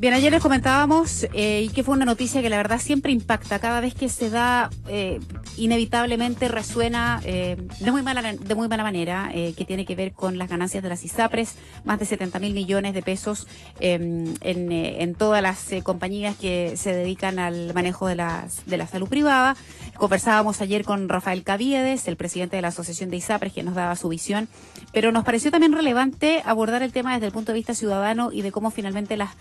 Bien, ayer les comentábamos y que fue una noticia que la verdad siempre impacta. Cada vez que se da, inevitablemente resuena de muy mala manera, que tiene que ver con las ganancias de las ISAPRES, más de 70.000 millones de pesos en todas las compañías que se dedican al manejo de la salud privada. Conversábamos ayer con Rafael Caviedes, el presidente de la Asociación de ISAPRES, que nos daba su visión, pero nos pareció también relevante abordar el tema desde el punto de vista ciudadano y de cómo finalmente las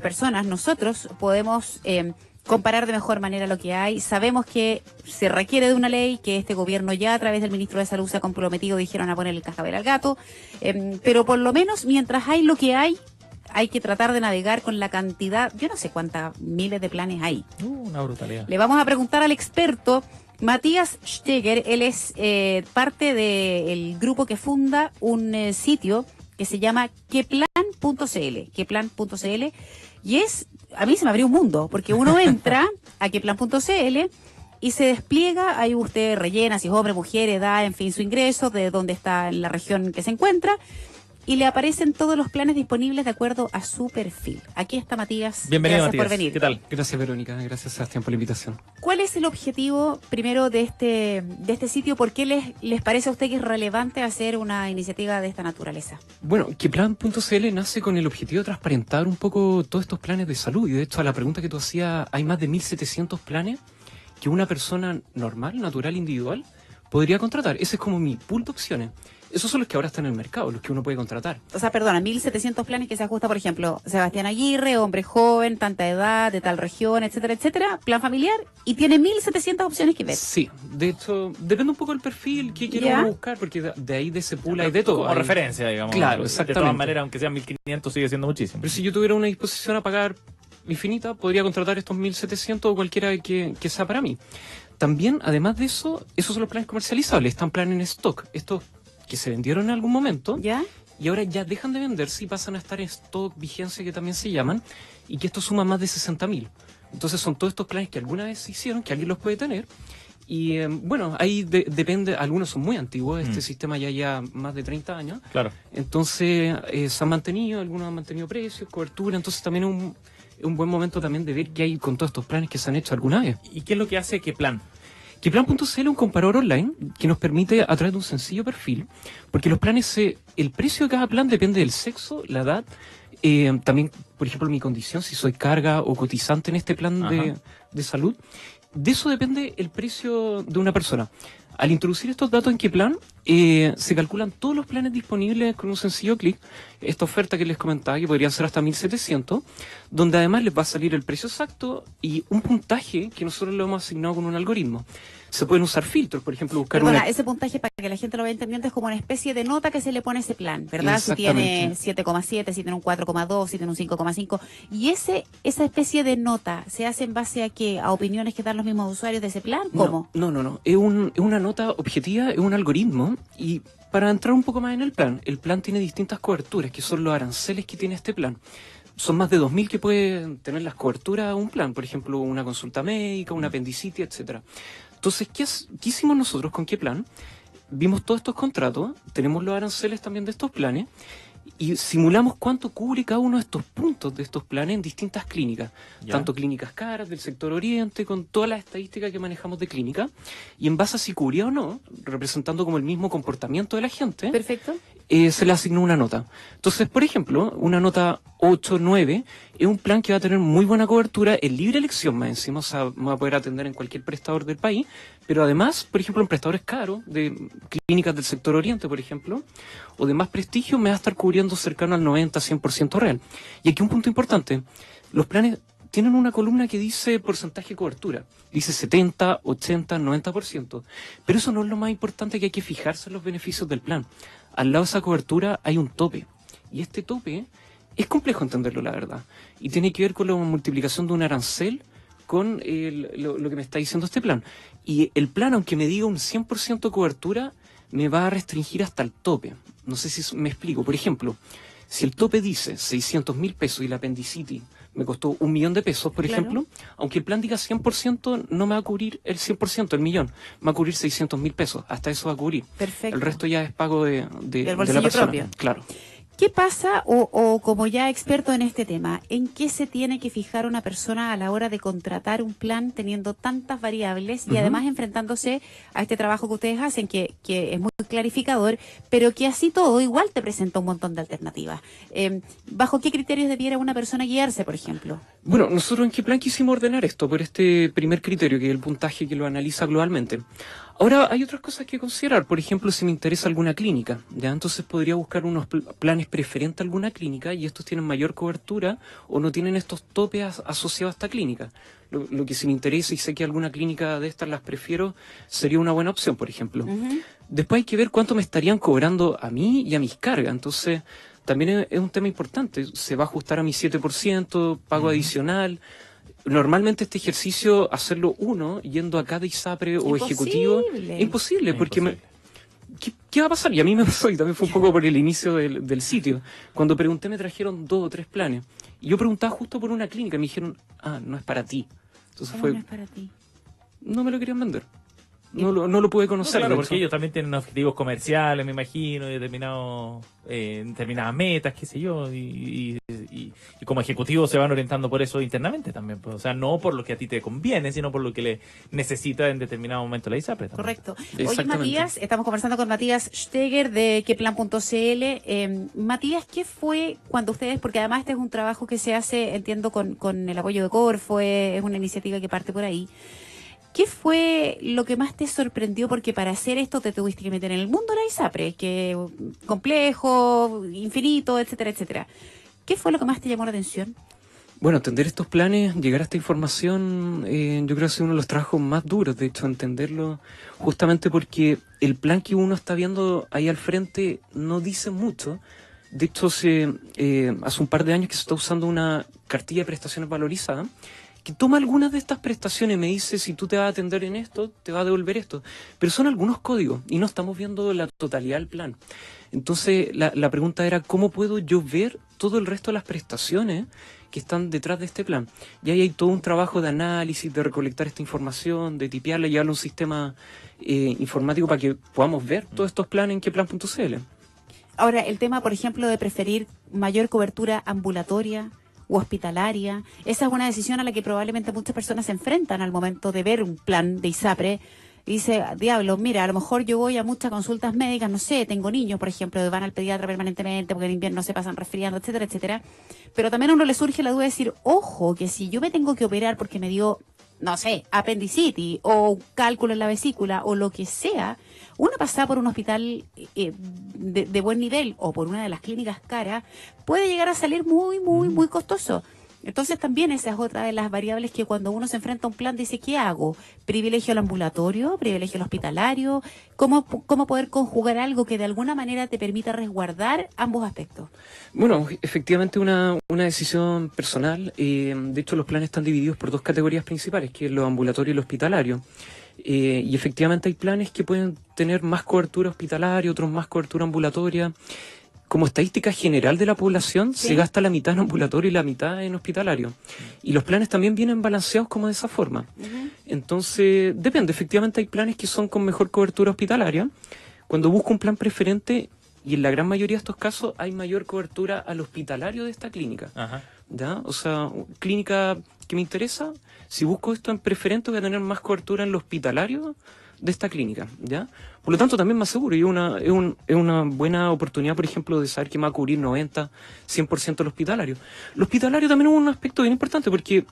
personas, nosotros podemos comparar de mejor manera lo que hay. Sabemos que se requiere de una ley, que este gobierno ya a través del ministro de Salud se ha comprometido, dijeron, a poner el cascabel al gato, pero por lo menos mientras hay lo que hay que tratar de navegar con la cantidad, yo no sé cuántas miles de planes hay. Una brutalidad. Le vamos a preguntar al experto Matías Steger. Él es parte del grupo que funda un sitio que se llama queplan.cl, y a mí se me abrió un mundo, porque uno entra a queplan.cl y se despliega, ahí usted rellena si es hombre, mujer, edad, en fin, su ingreso, de dónde está en la región en que se encuentra, y le aparecen todos los planes disponibles de acuerdo a su perfil. Aquí está Matías. Bienvenido, gracias Matías. por venir. ¿Qué tal? Gracias, Verónica. Gracias, Sebastián, por la invitación. ¿Cuál es el objetivo, primero, de este sitio? ¿Por qué les parece a usted que es relevante hacer una iniciativa de esta naturaleza? Bueno, queplan.cl nace con el objetivo de transparentar un poco todos estos planes de salud. Y de hecho, a la pregunta que tú hacías, hay más de 1.700 planes que una persona normal, natural, individual, podría contratar. Ese es como mi pool de opciones. Esos son los que ahora están en el mercado, los que uno puede contratar. O sea, perdona, 1.700 planes que se ajusta, por ejemplo, Sebastián Aguirre, hombre joven, tanta edad, de tal región, etcétera, etcétera, plan familiar, y tiene 1.700 opciones que ver. Sí, de hecho, depende un poco del perfil que quiera uno buscar, porque de ahí de ese pool hay de todo. Como referencia, digamos. Claro, exactamente. De todas maneras, aunque sean 1.500, sigue siendo muchísimo. Pero si yo tuviera una disposición a pagar infinita, podría contratar estos 1.700 o cualquiera que sea para mí. También, además de eso, esos son los planes comercializables, están planes en stock. Estos que se vendieron en algún momento, ¿ya? Y ahora ya dejan de venderse y pasan a estar en stock, vigencia, que también se llaman, y que esto suma más de 60.000. Entonces son todos estos planes que alguna vez se hicieron, que alguien los puede tener, y bueno, ahí depende, algunos son muy antiguos, este sistema ya más de 30 años, Claro. Entonces se han mantenido, algunos han mantenido precios, cobertura, entonces también es un buen momento también de ver qué hay con todos estos planes que se han hecho alguna vez. ¿Y qué es lo que hace Queplan? Queplan.cl es un comparador online que nos permite, a través de un sencillo perfil, porque los planes, el precio de cada plan depende del sexo, la edad, también, por ejemplo, mi condición, si soy carga o cotizante en este plan de salud. De eso depende el precio de una persona. Al introducir estos datos en Queplan, se calculan todos los planes disponibles con un sencillo clic. Esta oferta que les comentaba, que podrían ser hasta 1.700, donde además les va a salir el precio exacto y un puntaje que nosotros lo hemos asignado con un algoritmo. Se pueden usar filtros, por ejemplo, buscar ese puntaje, para que la gente lo vaya entendiendo, es como una especie de nota que se le pone a ese plan, ¿verdad? Si tiene 7,7, si tiene un 4,2, si tiene un 5,5. Y esa especie de nota, ¿se hace en base a qué? ¿A opiniones que dan los mismos usuarios de ese plan? ¿Cómo? No. Es una nota objetiva, es un algoritmo. Y para entrar un poco más en el plan tiene distintas coberturas, que son los aranceles que tiene este plan. Son más de 2.000 que pueden tener las coberturas a un plan, por ejemplo, una consulta médica, una apendicitis, etcétera. Entonces, ¿qué hicimos nosotros con Queplan? Vimos todos estos contratos, tenemos los aranceles también de estos planes, y simulamos cuánto cubre cada uno de estos puntos de estos planes en distintas clínicas, tanto clínicas caras del sector oriente, con todas las estadísticas que manejamos de clínica, y en base a si cubría o no, representando como el mismo comportamiento de la gente, perfecto, se le asignó una nota. Entonces, por ejemplo, una nota 8, 9, es un plan que va a tener muy buena cobertura en libre elección más encima, o sea, va a poder atender en cualquier prestador del país, pero además, por ejemplo, en prestadores caros, de clínicas del sector oriente, por ejemplo, o de más prestigio, me va a estar cubriendo cercano al 90-100% real. Y aquí un punto importante, los planes tienen una columna que dice porcentaje de cobertura, dice 70, 80, 90%, pero eso no es lo más importante, que hay que fijarse en los beneficios del plan. Al lado de esa cobertura hay un tope, y este tope es complejo entenderlo, la verdad, y tiene que ver con la multiplicación de un arancel con lo que me está diciendo este plan. Y el plan, aunque me diga un 100% de cobertura, me va a restringir hasta el tope. No sé si me explico. Por ejemplo, si el tope dice 600.000 pesos y la apendicitis me costó 1.000.000 de pesos, por ejemplo, aunque el plan diga 100%, no me va a cubrir el 100%, el millón, me va a cubrir 600.000 pesos, hasta eso va a cubrir. Perfecto. El resto ya es pago de del la bolsillo persona. propio. Claro. ¿Qué pasa, o como ya experto en este tema, en qué se tiene que fijar una persona a la hora de contratar un plan teniendo tantas variables y además enfrentándose a este trabajo que ustedes hacen, que es muy clarificador, pero que así todo igual te presenta un montón de alternativas? ¿Bajo qué criterios debiera una persona guiarse, por ejemplo? Bueno, nosotros en qué plan quisimos ordenar esto por este primer criterio, que es el puntaje que lo analiza globalmente. Ahora, hay otras cosas que considerar. Por ejemplo, si me interesa alguna clínica, ¿ya? Entonces podría buscar unos planes preferentes a alguna clínica y estos tienen mayor cobertura o no tienen estos topes asociados a esta clínica. Lo que si me interesa y sé que alguna clínica de estas las prefiero, sería una buena opción, por ejemplo. Después hay que ver cuánto me estarían cobrando a mí y a mis cargas. Entonces, también es un tema importante. Se va a ajustar a mi 7%, pago adicional. Normalmente este ejercicio, hacerlo uno, yendo a cada ISAPRE o ejecutivo, es imposible, porque ¿qué va a pasar? Y a mí me pasó, y también fue un poco por el inicio del sitio. Cuando pregunté me trajeron 2 o 3 planes. Y yo preguntaba justo por una clínica, me dijeron, no es para ti. Entonces ¿Cómo no es para ti? no me lo querían vender. No lo pude conocer. Claro, porque ellos también tienen objetivos comerciales, me imagino, y determinadas metas, qué sé yo, y como ejecutivos se van orientando por eso internamente también, pues. O sea, no por lo que a ti te conviene, sino por lo que le necesita en determinado momento la ISAPRE también. Correcto. Oye, Matías, estamos conversando con Matías Steger de queplan.cl. Matías, ¿qué fue cuando ustedes, porque además este es un trabajo que se hace, entiendo, con el apoyo de Corfo, es una iniciativa que parte por ahí? ¿Qué fue lo que más te sorprendió? Porque para hacer esto te tuviste que meter en el mundo de la ISAPRE, que complejo, infinito, etcétera, etcétera. ¿Qué fue lo que más te llamó la atención? Bueno, entender estos planes, llegar a esta información, yo creo que es uno de los trabajos más duros, de hecho, entenderlo, justamente porque el plan que uno está viendo ahí al frente no dice mucho. De hecho, hace un par de años que se está usando una cartilla de prestaciones valorizada, que toma algunas de estas prestaciones, me dice, si tú te vas a atender en esto, te va a devolver esto. Pero son algunos códigos y no estamos viendo la totalidad del plan. Entonces, la pregunta era, ¿cómo puedo yo ver todo el resto de las prestaciones que están detrás de este plan? Y ahí hay todo un trabajo de análisis, de recolectar esta información, de tipearla y llevarla a un sistema informático para que podamos ver todos estos planes en queplan.cl. Ahora, el tema, por ejemplo, de preferir mayor cobertura ambulatoria u hospitalaria, esa es una decisión a la que probablemente muchas personas se enfrentan al momento de ver un plan de ISAPRE. Y dice, diablo, mira, a lo mejor yo voy a muchas consultas médicas, no sé, tengo niños, por ejemplo, que van al pediatra permanentemente porque en invierno se pasan resfriando, etcétera, etcétera. Pero también a uno le surge la duda de decir, ojo, que si yo me tengo que operar porque me dio, no sé, apendicitis o cálculo en la vesícula o lo que sea, una pasada por un hospital de buen nivel o por una de las clínicas caras puede llegar a salir muy costoso. Entonces también esa es otra de las variables que cuando uno se enfrenta a un plan dice, ¿qué hago? ¿Privilegio al ambulatorio? ¿Privilegio al hospitalario? ¿Cómo poder conjugar algo que de alguna manera te permita resguardar ambos aspectos? Bueno, efectivamente una decisión personal. De hecho, los planes están divididos por 2 categorías principales, que es lo ambulatorio y lo hospitalario. Y efectivamente hay planes que pueden tener más cobertura hospitalaria, otros más cobertura ambulatoria. Como estadística general de la población, se gasta la mitad en ambulatorio y la mitad en hospitalario. Y los planes también vienen balanceados como de esa forma. Entonces, depende. Efectivamente hay planes que son con mejor cobertura hospitalaria. Cuando busco un plan preferente, y en la gran mayoría de estos casos, hay mayor cobertura al hospitalario de esta clínica. ¿Ya? O sea, clínica que me interesa, si busco esto en preferente, voy a tener más cobertura en lo hospitalario de esta clínica, ¿ya? Por lo tanto, también más seguro, y es una buena oportunidad, por ejemplo, de saber que me va a cubrir 90, 100% el hospitalario. Lo hospitalario también es un aspecto bien importante, porque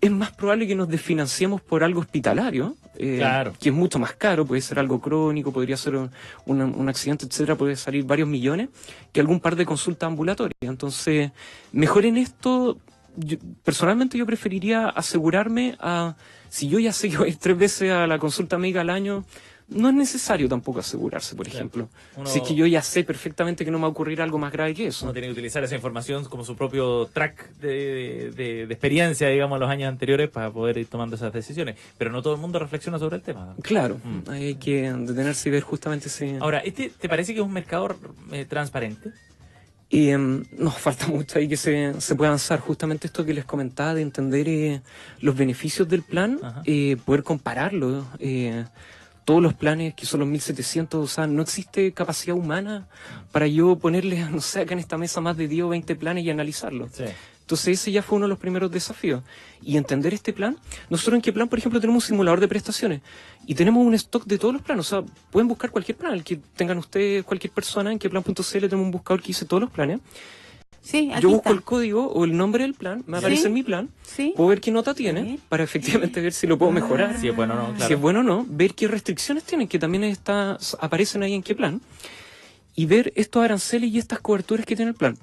es más probable que nos desfinanciemos por algo hospitalario, claro, que es mucho más caro, puede ser algo crónico, podría ser un accidente, etcétera, puede salir varios millones, que algún par de consultas ambulatorias. Entonces, mejor en esto, personalmente yo preferiría asegurarme si yo ya sé que voy a ir 3 veces a la consulta médica al año, no es necesario tampoco asegurarse, por ejemplo. Si es que yo ya sé perfectamente que no me va a ocurrir algo más grave que eso. Uno tiene que utilizar esa información como su propio track de experiencia, digamos, los años anteriores para poder ir tomando esas decisiones. Pero no todo el mundo reflexiona sobre el tema. Claro, hay que detenerse y ver justamente ese... Ahora, ¿te parece que es un mercado transparente? Nos falta mucho ahí que se pueda avanzar. Justamente esto que les comentaba de entender los beneficios del plan, poder compararlo. todos los planes, que son los 1.700, o sea, no existe capacidad humana para yo ponerle, no sé, acá en esta mesa más de 10 o 20 planes y analizarlos. Sí. Entonces ese ya fue uno de los primeros desafíos. Y entender este plan. Nosotros en Keplan, por ejemplo, tenemos un simulador de prestaciones y tenemos un stock de todos los planes. O sea, pueden buscar cualquier plan, el que tengan ustedes, cualquier persona, en Keplan.cl tenemos un buscador que dice todos los planes. Sí, aquí Yo busco está. el código o el nombre del plan, me aparece en mi plan, Sí. puedo ver qué nota A tiene, ver. para efectivamente ver si lo puedo mejorar. Si es bueno o no, claro. Si es bueno o no, ver qué restricciones tienen, que también aparecen ahí en qué plan, y ver estos aranceles y estas coberturas que tiene el plan.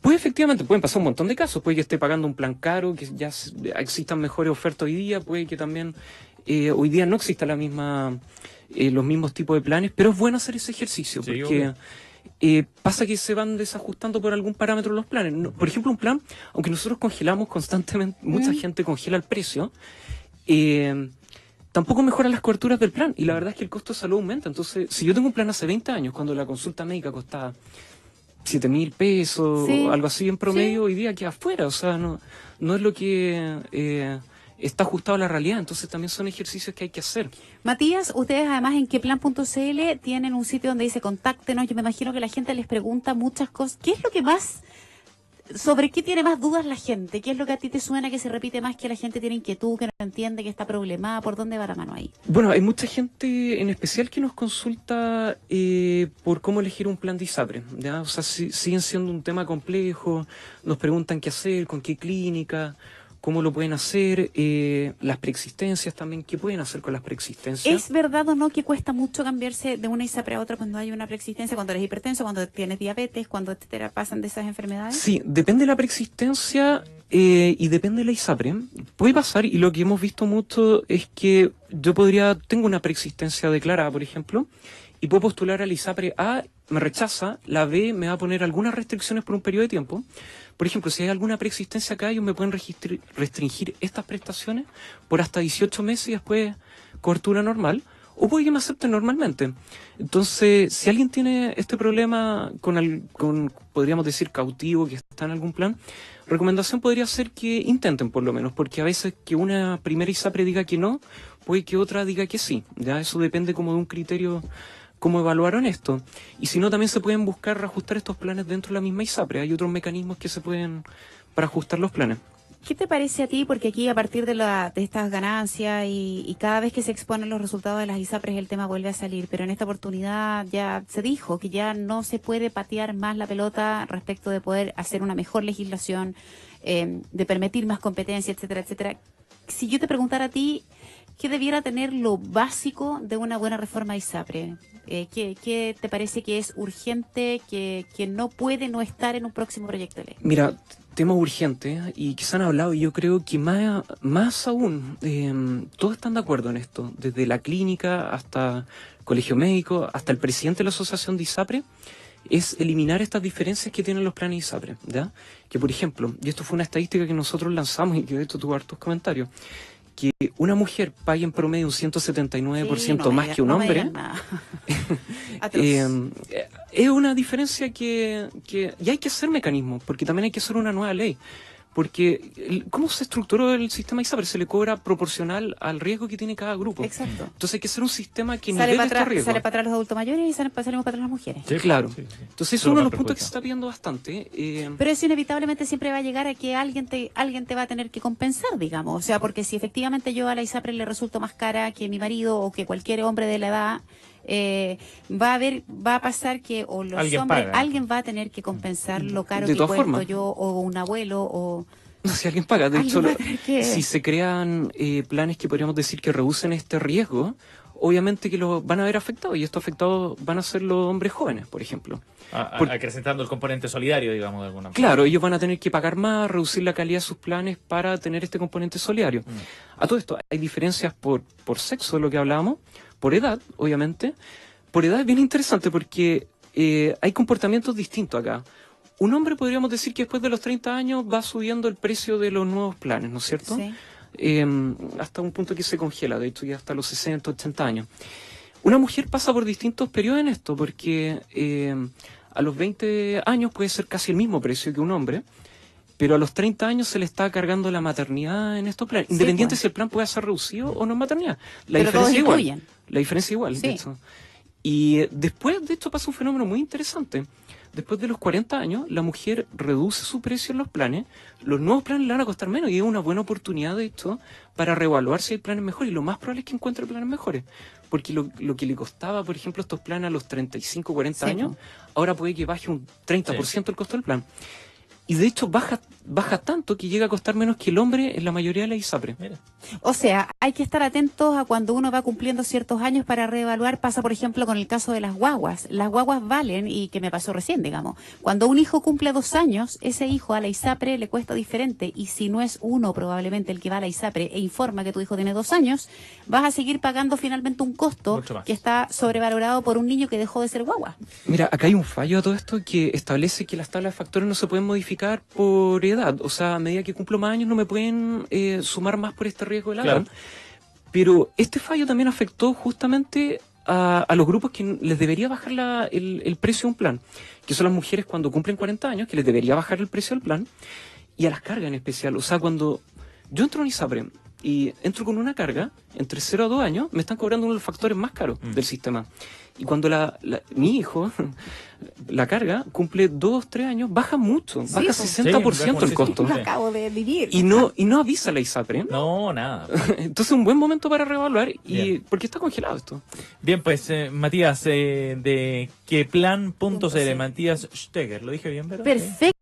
Pues efectivamente pueden pasar un montón de casos, puede que esté pagando un plan caro, que ya existan mejores ofertas hoy día, puede que también hoy día no exista los mismos tipos de planes, pero es bueno hacer ese ejercicio, Sí, porque obvio. pasa que se van desajustando por algún parámetro los planes. Por ejemplo, un plan, aunque nosotros congelamos constantemente, mucha gente congela el precio, tampoco mejoran las coberturas del plan, y la verdad es que el costo de salud aumenta. Entonces, si yo tengo un plan hace 20 años, cuando la consulta médica costaba 7.000 pesos, Sí. o algo así en promedio, Sí. hoy día queda afuera, o sea, no es lo que está ajustado a la realidad. Entonces también son ejercicios que hay que hacer. Matías, ustedes además en queplan.cl tienen un sitio donde dice contáctenos. Yo me imagino que la gente les pregunta muchas cosas. ¿Qué es lo que más, sobre qué tiene más dudas la gente? ¿Qué es lo que a ti te suena que se repite más, que la gente tiene inquietud, que no entiende, que está problemada? ¿Por dónde va la mano ahí? Bueno, hay mucha gente en especial que nos consulta por cómo elegir un plan de ISAPRE, ¿ya? O sea, siguen siendo un tema complejo, nos preguntan qué hacer, con qué clínica, cómo lo pueden hacer, las preexistencias también, qué pueden hacer con las preexistencias. ¿Es verdad o no que cuesta mucho cambiarse de una ISAPRE a otra cuando hay una preexistencia, cuando eres hipertenso, cuando tienes diabetes, cuando te pasan de esas enfermedades? Sí, depende de la preexistencia y depende de la ISAPRE. Puede pasar, y lo que hemos visto mucho es que tengo una preexistencia declarada, por ejemplo, y puedo postular a la ISAPRE A, me rechaza, la B me va a poner algunas restricciones por un periodo de tiempo. Por ejemplo, si hay alguna preexistencia acá, ellos me pueden restringir estas prestaciones por hasta 18 meses y después cobertura normal, o puede que me acepten normalmente. Entonces, si alguien tiene este problema con podríamos decir, cautivo, que está en algún plan, recomendación podría ser que intenten por lo menos, porque a veces que una primera ISAPRE diga que no, puede que otra diga que sí. Ya eso depende como de un criterio, cómo evaluaron esto. Y si no, también se pueden buscar reajustar estos planes dentro de la misma ISAPRE. Hay otros mecanismos que se pueden para ajustar los planes. ¿Qué te parece a ti? Porque aquí a partir de estas ganancias y cada vez que se exponen los resultados de las ISAPRES el tema vuelve a salir, pero en esta oportunidad ya se dijo que ya no se puede patear más la pelota respecto de poder hacer una mejor legislación, de permitir más competencia, etcétera, etcétera. Si yo te preguntara a ti, ¿qué debiera tener lo básico de una buena reforma de ISAPRE? ¿Qué te parece que es urgente, que no puede no estar en un próximo proyecto de ley? Mira, temas urgentes, y que se han hablado, y yo creo que más aún, todos están de acuerdo en esto, desde la clínica hasta el colegio médico, hasta el presidente de la asociación de ISAPRE, es eliminar estas diferencias que tienen los planes ISAPRE, ¿ya? Que por ejemplo, y esto fue una estadística que nosotros lanzamos y que de hecho tuvo hartos comentarios, que una mujer pague en promedio un 179% Sí, más que un hombre, digan nada. Atroz. es una diferencia que y hay que hacer mecanismos, porque también hay que hacer una nueva ley. Porque, ¿cómo se estructuró el sistema ISAPRE? Se le cobra proporcional al riesgo que tiene cada grupo. Exacto. Entonces hay que hacer un sistema que Sale nivele para estos atrás, riesgos. sale para atrás los adultos mayores y salimos para atrás las mujeres. Sí, Claro. sí, sí. Entonces es Solo uno de más los puntos que se perjuicio. está pidiendo bastante. Pero eso inevitablemente siempre va a llegar a que alguien te va a tener que compensar, digamos. O sea, porque si efectivamente yo a la ISAPRE le resulto más cara que mi marido o que cualquier hombre de la edad, va a pasar que o los Alguien hombres, paga. alguien va a tener que compensar lo caro De que todas cuesto formas. yo, o un abuelo, o No sé si alguien paga. De alguien hecho, va a tener que... si se crean planes que podríamos decir que reducen este riesgo, obviamente que lo van a ver afectados, y estos afectados van a ser los hombres jóvenes, por ejemplo. Acrecentando el componente solidario, digamos, de alguna forma. Claro, ellos van a tener que pagar más, reducir la calidad de sus planes para tener este componente solidario. A todo esto, hay diferencias por sexo, de lo que hablábamos, por edad, obviamente. Por edad es bien interesante porque hay comportamientos distintos acá. Un hombre podríamos decir que después de los 30 años va subiendo el precio de los nuevos planes, ¿no es cierto? Sí. Hasta un punto que se congela, de hecho ya hasta los 60, 80 años. Una mujer pasa por distintos periodos en esto, porque a los 20 años puede ser casi el mismo precio que un hombre, pero a los 30 años se le está cargando la maternidad en estos planes, Sí, independiente pues. si el plan puede ser reducido o no en maternidad. La Pero todos diferencia es igual. incluyen. La diferencia es igual, Sí. de hecho. Y después de esto pasa un fenómeno muy interesante. Después de los 40 años, la mujer reduce su precio en los planes, los nuevos planes le van a costar menos y es una buena oportunidad, de hecho, para reevaluar si hay planes mejores. Y lo más probable es que encuentre planes mejores. Porque lo que le costaba, por ejemplo, estos planes a los 35, 40 Sí, años, po. ahora puede que baje un 30% el costo del plan. Y de hecho baja tanto que llega a costar menos que el hombre en la mayoría de las ISAPRE. Mira. O sea, hay que estar atentos a cuando uno va cumpliendo ciertos años para reevaluar. Pasa, por ejemplo, con el caso de las guaguas. Las guaguas valen, y que me pasó recién, digamos. Cuando un hijo cumple 2 años, ese hijo a la ISAPRE le cuesta diferente. Y si no es uno probablemente el que va a la ISAPRE e informa que tu hijo tiene 2 años, vas a seguir pagando finalmente un costo Mucho más. que está sobrevalorado por un niño que dejó de ser guagua. Mira, acá hay un fallo a todo esto que establece que las tablas de factores no se pueden modificar por edad. O sea, a medida que cumplo más años no me pueden sumar más por este riesgo de la Claro. edad. Pero este fallo también afectó justamente a los grupos que les debería bajar el precio de un plan, que son las mujeres cuando cumplen 40 años, que les debería bajar el precio del plan, y a las cargas en especial. O sea, cuando yo entro en ISAPRE y entro con una carga, entre 0 a 2 años, me están cobrando uno de los factores más caros del sistema. Y cuando mi hijo, la carga, cumple 2, 3 años, baja mucho, baja pues. 60% el costo. Lo acabo de vivir. Y no avisa la ISAPRE. No, nada. Entonces un buen momento para reevaluar, Bien. porque está congelado esto. Bien, pues Matías, de queplan.cl, Matías Steger, ¿lo dije bien, verdad? Perfecto.